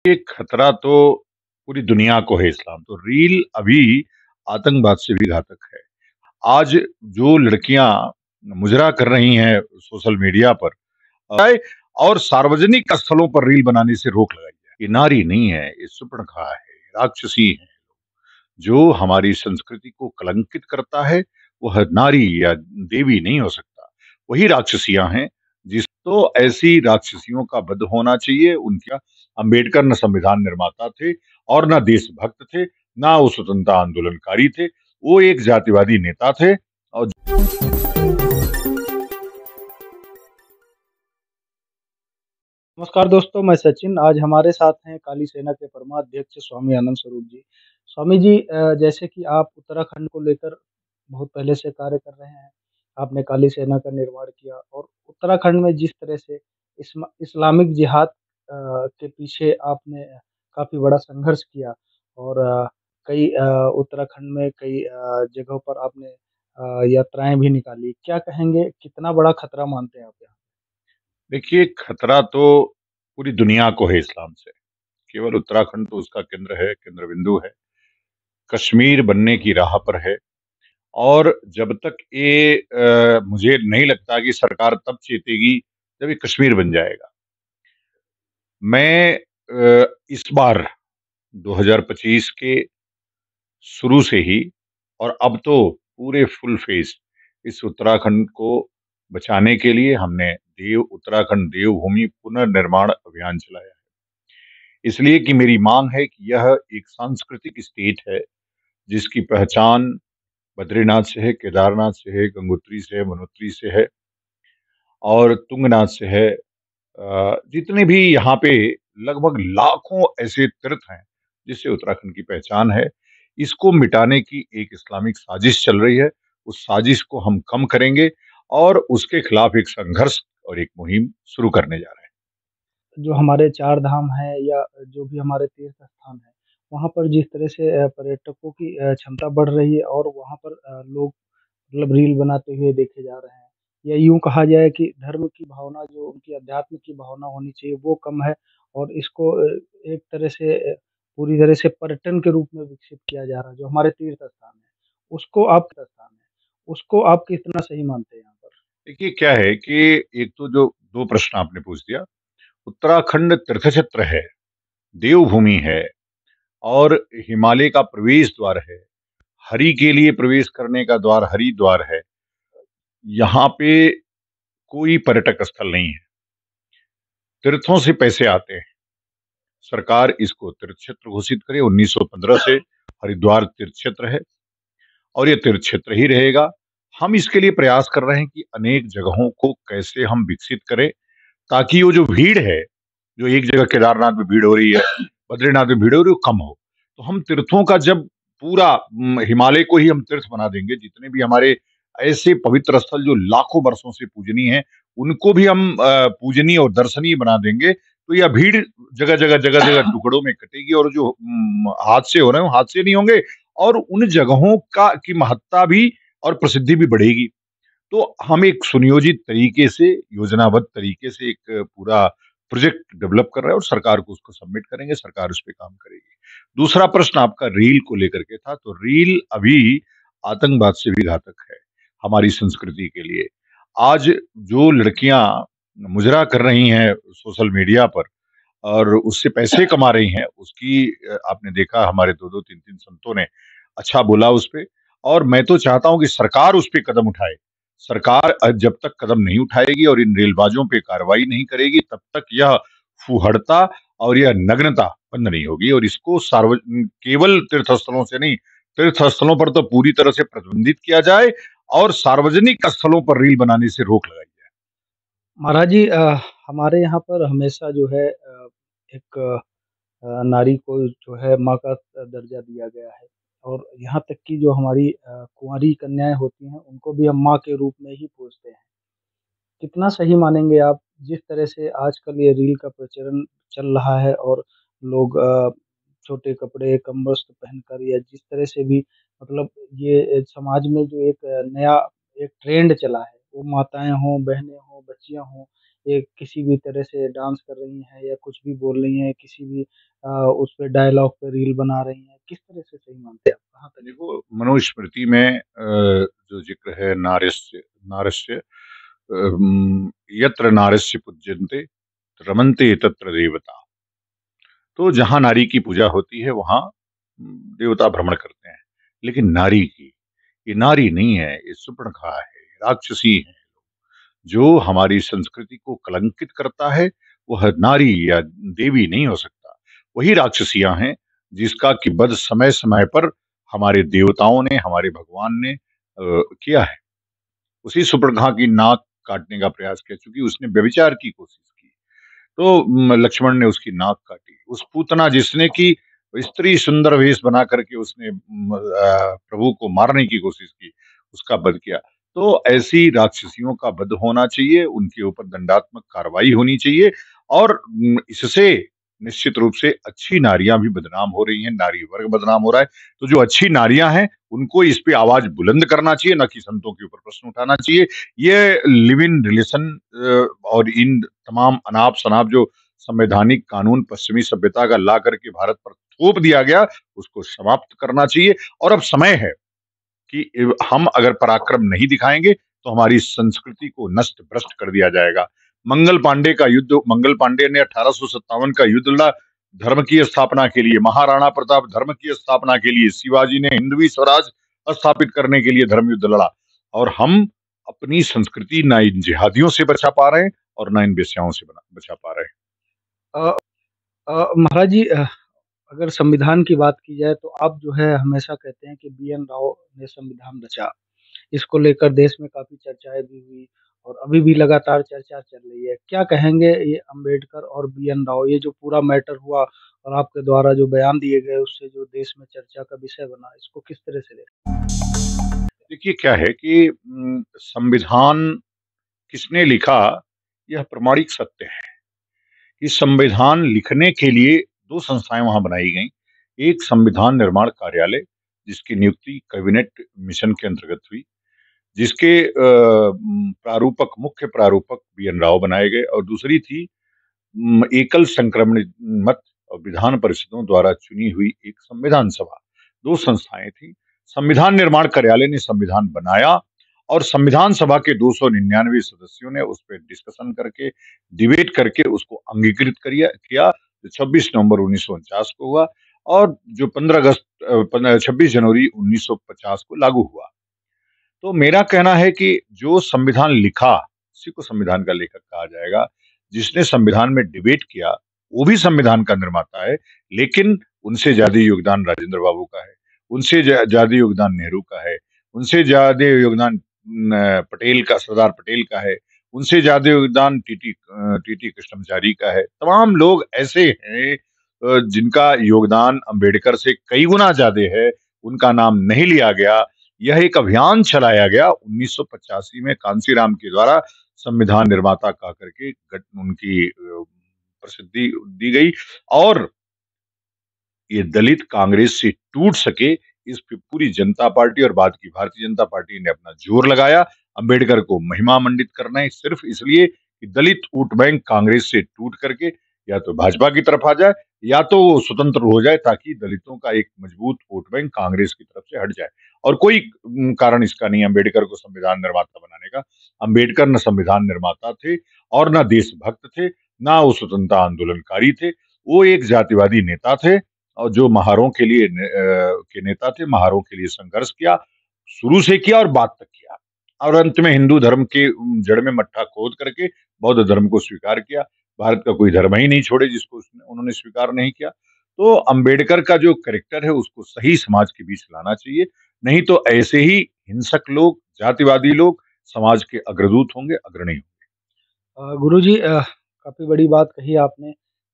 ये खतरा तो पूरी दुनिया को है इस्लाम तो रील अभी आतंकवाद से भी घातक है। आज जो लड़कियां मुजरा कर रही हैं सोशल मीडिया पर अ, और सार्वजनिक स्थलों पर रील बनाने से रोक लगाई है। ये नारी नहीं है, ये सुपर्णखा है, राक्षसी है। जो हमारी संस्कृति को कलंकित करता है वह नारी या देवी नहीं हो सकता, वही राक्षसियां हैं। जिस तो ऐसी राक्षसियों का वध होना चाहिए। उनका अंबेडकर न संविधान निर्माता थे और न देशभक्त थे, ना वो स्वतंत्रता आंदोलनकारी थे। वो एक जातिवादी नेता थे। और नमस्कार दोस्तों, मैं सचिन। आज हमारे साथ हैं काली सेना के परमाध्यक्ष स्वामी आनंद स्वरूप जी। स्वामी जी, जैसे कि आप उत्तराखंड को लेकर बहुत पहले से कार्य कर रहे हैं। आपने काली सेना का निर्माण किया और उत्तराखंड में जिस तरह से इस्लामिक जिहाद के पीछे आपने काफ़ी बड़ा संघर्ष किया और कई उत्तराखंड में कई जगहों पर आपने यात्राएँ भी निकाली। क्या कहेंगे, कितना बड़ा खतरा मानते हैं आप यहाँ? देखिए, खतरा तो पूरी दुनिया को है इस्लाम से। केवल उत्तराखंड तो उसका केंद्र है, केंद्र बिंदु है। कश्मीर बनने की राह पर है। और जब तक ये मुझे नहीं लगता कि सरकार तब चेतेगी जब ये कश्मीर बन जाएगा। मैं इस बार 2025 के शुरू से ही और अब तो पूरे फुल फेस इस उत्तराखंड को बचाने के लिए हमने देव उत्तराखंड देवभूमि पुनर्निर्माण अभियान चलाया है। इसलिए कि मेरी मांग है कि यह एक सांस्कृतिक स्टेट है जिसकी पहचान बद्रीनाथ से है, केदारनाथ से है, गंगोत्री से है, मनोत्री से है और तुंगनाथ से है। जितने भी यहाँ पे लगभग लाखों ऐसे तीर्थ हैं जिससे उत्तराखंड की पहचान है। इसको मिटाने की एक इस्लामिक साजिश चल रही है। उस साजिश को हम कम करेंगे और उसके खिलाफ एक संघर्ष और एक मुहिम शुरू करने जा रहे हैं। जो हमारे चार धाम हैं या जो भी हमारे तीर्थ स्थान हैं, वहाँ पर जिस तरह से पर्यटकों की क्षमता बढ़ रही है और वहाँ पर लोग मतलब रील बनाते हुए देखे जा रहे हैं। या यूँ कहा जाए कि धर्म की भावना, जो उनकी अध्यात्म की भावना होनी चाहिए, वो कम है और इसको एक तरह से पूरी तरह से पर्यटन के रूप में विकसित किया जा रहा है, जो हमारे तीर्थ स्थान है। उसको आप कितना सही मानते हैं यहाँ पर? देखिए क्या है कि एक तो जो दो प्रश्न आपने पूछ दिया। उत्तराखंड तीर्थ क्षेत्र है, देवभूमि है और हिमालय का प्रवेश द्वार है। हरि के लिए प्रवेश करने का द्वार हरिद्वार है। यहाँ पे कोई पर्यटक स्थल नहीं है। तीर्थों से पैसे आते हैं। सरकार इसको तीर्थ क्षेत्र घोषित करे। 1915 से हरिद्वार तीर्थ क्षेत्र है और ये तीर्थ क्षेत्र ही रहेगा। हम इसके लिए प्रयास कर रहे हैं कि अनेक जगहों को कैसे हम विकसित करें ताकि वो जो भीड़ है, जो एक जगह केदारनाथ में भीड़ हो रही है, बद्रीनाथ में भीड़ हो रही है, वो कम हो। तो हम तीर्थों का जब पूरा हिमालय को ही हम तीर्थ बना देंगे, जितने भी हमारे ऐसे पवित्र स्थल जो लाखों वर्षों से पूजनीय हैं, उनको भी हम पूजनीय और दर्शनीय बना देंगे। तो यह भीड़ जगह जगह टुकड़ों में कटेगी और जो हादसे हो रहे हैं वो हादसे नहीं होंगे और उन जगहों का की महत्ता भी और प्रसिद्धि भी बढ़ेगी। तो हम एक सुनियोजित तरीके से, योजनाबद्ध तरीके से एक पूरा प्रोजेक्ट डेवलप कर रहे हैं और सरकार को उसको सबमिट करेंगे, सरकार उस पे काम करेगी। दूसरा प्रश्न आपका रील को लेकर के था, तो रील अभी आतंकवाद से भी घातक है, हमारी संस्कृति के लिए। आज जो लड़कियां मुजरा कर रही हैं सोशल मीडिया पर और उससे पैसे कमा रही हैं, उसकी आपने देखा हमारे 2-2 3-3 संतों ने अच्छा बोला उस पे। और मैं तो चाहता हूं कि सरकार उस पे कदम उठाए। सरकार जब तक कदम नहीं उठाएगी और इन रेलबाजों पे कार्रवाई नहीं करेगी, तब तक यह फुहड़ता और यह नग्नता बंद नहीं होगी। और इसको केवल तीर्थ स्थलों से नहीं, तीर्थ स्थलों पर तो पूरी तरह से प्रतिबंधित किया जाए और सार्वजनिक स्थलों पर रील बनाने से रोक लगाई जाए। महाराज जी, हमारे यहाँ पर हमेशा जो है एक नारी को जो है माँ का दर्जा दिया गया है और यहाँ तक कि जो हमारी कुंवारी कन्याएँ होती हैं, उनको भी हम माँ के रूप में ही पूजते हैं। कितना सही मानेंगे आप, जिस तरह से आजकल ये रील का प्रचलन चल रहा है और लोग छोटे कपड़े, कम वस्त्र पहनकर या जिस तरह से भी मतलब ये समाज में जो एक नया एक ट्रेंड चला है, वो माताएँ हों, बहनें हों, बच्चियाँ हों, ये किसी भी तरह से डांस कर रही हैं या कुछ भी बोल रही हैं, किसी भी उस पे डायलॉग पे रील बना रही हैं, किस तरह से सही मानते हैं आप? कहाँ तक? देखो, मनुस्मृति में जो जिक्र है नार्यस्य नारस्य यत्र नारस्य पूज्यन्ते रमन्ते तत्र देवता। तो जहां नारी की पूजा होती है वहां देवता भ्रमण करते हैं। लेकिन नारी की, ये नारी नहीं है, ये सुपर्णखा है, राक्षसी है। जो हमारी संस्कृति को कलंकित करता है वह नारी या देवी नहीं हो सकता। वही राक्षसियां हैं जिसका कि वध समय समय पर हमारे देवताओं ने, हमारे भगवान ने किया है। उसी सुपर्णखा की नाक काटने का प्रयास किया, क्योंकि उसने व्यभिचार की कोशिश की। तो लक्ष्मण ने उसकी नाक काटी। उस पूतना जिसने की स्त्री सुंदर वेश बना करके उसने प्रभु को मारने की कोशिश की, उसका वध किया। तो ऐसी राक्षसियों का वध होना चाहिए, उनके ऊपर दंडात्मक कार्रवाई होनी चाहिए। और इससे निश्चित रूप से अच्छी नारियां भी बदनाम हो रही हैं, नारी वर्ग बदनाम हो रहा है। तो जो अच्छी नारियां हैं उनको इस पे आवाज बुलंद करना चाहिए, न कि संतों के ऊपर प्रश्न उठाना चाहिए। ये लिव इन रिलेशन और इन तमाम अनाप शनाप जो संवैधानिक कानून पश्चिमी सभ्यता का ला करके भारत पर थोप दिया गया, उसको समाप्त करना चाहिए। और अब समय है कि हम अगर पराक्रम नहीं दिखाएंगे तो हमारी संस्कृति को नष्ट भ्रष्ट कर दिया जाएगा। मंगल पांडे ने 1857 का युद्ध लड़ा धर्म की स्थापना के लिए। महाराणा प्रताप धर्म की स्थापना के लिए। शिवाजी ने हिंदवी स्वराज स्थापित करने के लिए धर्म युद्ध लड़ा। और हम अपनी संस्कृति ना इन जिहादियों से बचा पा रहे हैं और ना इन वेश्याओं से बचा पा रहे हैं। अ महाराज जी, अगर संविधान की बात की जाए तो आप जो है हमेशा कहते हैं कि बी एन राव ने संविधान रचा। इसको लेकर देश में काफ़ी चर्चाएँ भी हुई और अभी भी लगातार चर्चा चल रही है। क्या कहेंगे ये अम्बेडकर और बी एन राव, ये जो पूरा मैटर हुआ और आपके द्वारा जो बयान दिए गए उससे जो देश में चर्चा का विषय बना, इसको किस तरह से लें? देखिए, क्या है कि संविधान किसने लिखा, यह प्रमाणिक सत्य है। इस संविधान लिखने के लिए दो संस्थाएं वहां बनाई गईं। एक संविधान निर्माण कार्यालय, जिसकी नियुक्ति कैबिनेट मिशन के अंतर्गत हुई, जिसके मुख्य प्रारूपक बी एन राव बनाए गए। और दूसरी थी एकल संक्रमण मत और विधान परिषदों द्वारा चुनी हुई एक संविधान सभा। दो संस्थाएं थी। संविधान निर्माण कार्यालय ने संविधान बनाया और संविधान सभा के 299 सदस्यों ने उस पर डिस्कशन करके, डिबेट करके उसको अंगीकृत किया। जो 26 नवंबर 1949 को हुआ और जो 26 जनवरी 1950 को लागू हुआ। तो मेरा कहना है कि जो संविधान लिखा, उसी को संविधान का लेखक कहा जाएगा। जिसने संविधान में डिबेट किया, वो भी संविधान का निर्माता है। लेकिन उनसे ज्यादा योगदान राजेंद्र बाबू का है, उनसे ज्यादा योगदान नेहरू का है, उनसे ज्यादा योगदान पटेल का, सरदार पटेल का है, उनसे ज्यादा योगदान टीटी कृष्णमाचारी का है। तमाम लोग ऐसे हैं जिनका योगदान अंबेडकर से कई गुना ज्यादा है, उनका नाम नहीं लिया गया। यह एक अभियान चलाया गया 1985 में कांसीराम के द्वारा, संविधान निर्माता कह करके उनकी प्रसिद्धि दी गई। और ये दलित कांग्रेस से टूट सके, इस पे पूरी जनता पार्टी और बाद की भारतीय जनता पार्टी ने अपना जोर लगाया। अंबेडकर को महिमा मंडित करना है सिर्फ इसलिए कि दलित वोट बैंक कांग्रेस से टूट करके या तो भाजपा की तरफ आ जाए या तो वो स्वतंत्र हो जाए, ताकि दलितों का एक मजबूत वोट बैंक कांग्रेस की तरफ से हट जाए। और कोई कारण इसका नहीं अम्बेडकर को संविधान निर्माता बनाने का। अम्बेडकर न संविधान निर्माता थे और न देशभक्त थे, ना वो स्वतंत्रता आंदोलनकारी थे। वो एक जातिवादी नेता थे और जो महारों के लिए के नेता थे। महारों के लिए संघर्ष किया, शुरू से किया और बाद तक किया। और अंत में हिंदू धर्म के जड़ में मट्ठा खोद करके बौद्ध धर्म को स्वीकार किया। भारत का कोई धर्म ही नहीं छोड़े जिसको उन्होंने स्वीकार नहीं किया। तो अंबेडकर का जो कैरेक्टर है उसको सही समाज के बीच लाना चाहिए। नहीं तो ऐसे ही हिंसक लोग, जातिवादी लोग समाज के अग्रदूत होंगे, अग्रणी होंगे। गुरुजी, काफ़ी बड़ी बात कही आपने।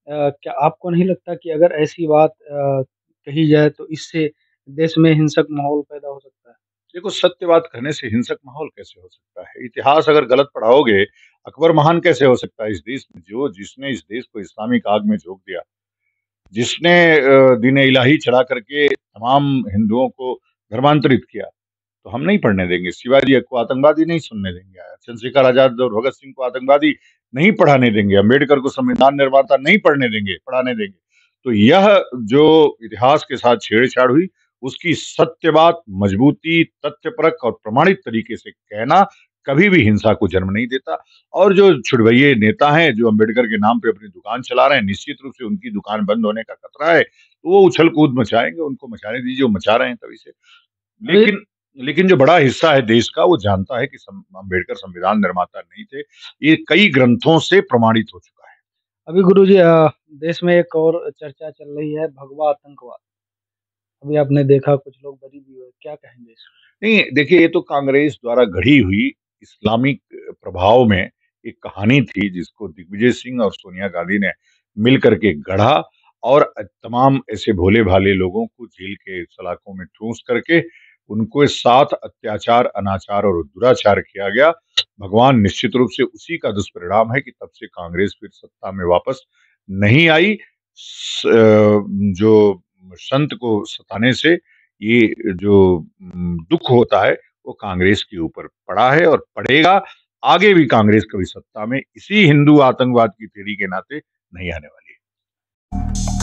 क्या आपको नहीं लगता कि अगर ऐसी बात कही जाए तो इससे देश में हिंसक माहौल पैदा हो सकता है? देखो, सत्य बात कहने से हिंसक माहौल कैसे हो सकता है? इतिहास अगर गलत पढ़ाओगे, अकबर महान कैसे हो सकता है इस देश में, जो जिसने इस देश को इस्लामिक आग में झोंक दिया, जिसने दीन इलाही चढ़ा करके तमाम हिंदुओं को धर्मांतरित किया। तो हम नहीं पढ़ने देंगे। शिवाजी को आतंकवादी नहीं सुनने देंगे, चंद्रशेखर आजाद और भगत सिंह को आतंकवादी नहीं पढ़ाने देंगे, अम्बेडकर को संविधान निर्माता नहीं पढ़ने देंगे, पढ़ाने देंगे। तो यह जो इतिहास के साथ छेड़छाड़ हुई, उसकी सत्य बात, मजबूती, तथ्यपरक और प्रमाणित तरीके से कहना कभी भी हिंसा को जन्म नहीं देता। और जो छुड़भैये नेता हैं, जो अम्बेडकर के नाम पे अपनी दुकान चला रहे हैं, निश्चित रूप से उनकी दुकान बंद होने का खतरा है, तो वो उछल कूद मचाएंगे, उनको मचाने दीजिए, वो मचा रहे हैं तभी से। अभी लेकिन लेकिन जो बड़ा हिस्सा है देश का, वो जानता है कि अम्बेडकर संविधान निर्माता नहीं थे। ये कई ग्रंथों से प्रमाणित हो चुका है। अभी गुरुजी देश में एक और चर्चा चल रही है, भगवा आतंकवाद। अभी आपने देखा कुछ लोग बरी भी हुए, क्या कहेंगे इस पे? नहीं, देखिए, ये तो कांग्रेस द्वारा गढ़ी हुई इस्लामिक प्रभाव में एक कहानी थी, जिसको दिग्विजय सिंह और सोनिया गांधी ने मिल करके गढ़ा, और तमाम ऐसे भोले-भाले लोगों को जेल के सलाखों में ठूँस करके उनको साथ अत्याचार, अनाचार और दुराचार किया गया। भगवान निश्चित रूप से उसी का दुष्परिणाम है कि तब से कांग्रेस फिर सत्ता में वापस नहीं आई। जो संत को सताने से ये जो दुख होता है, वो कांग्रेस के ऊपर पड़ा है और पड़ेगा। आगे भी कांग्रेस कभी सत्ता में इसी हिंदू आतंकवाद की थ्योरी के नाते नहीं आने वाली है।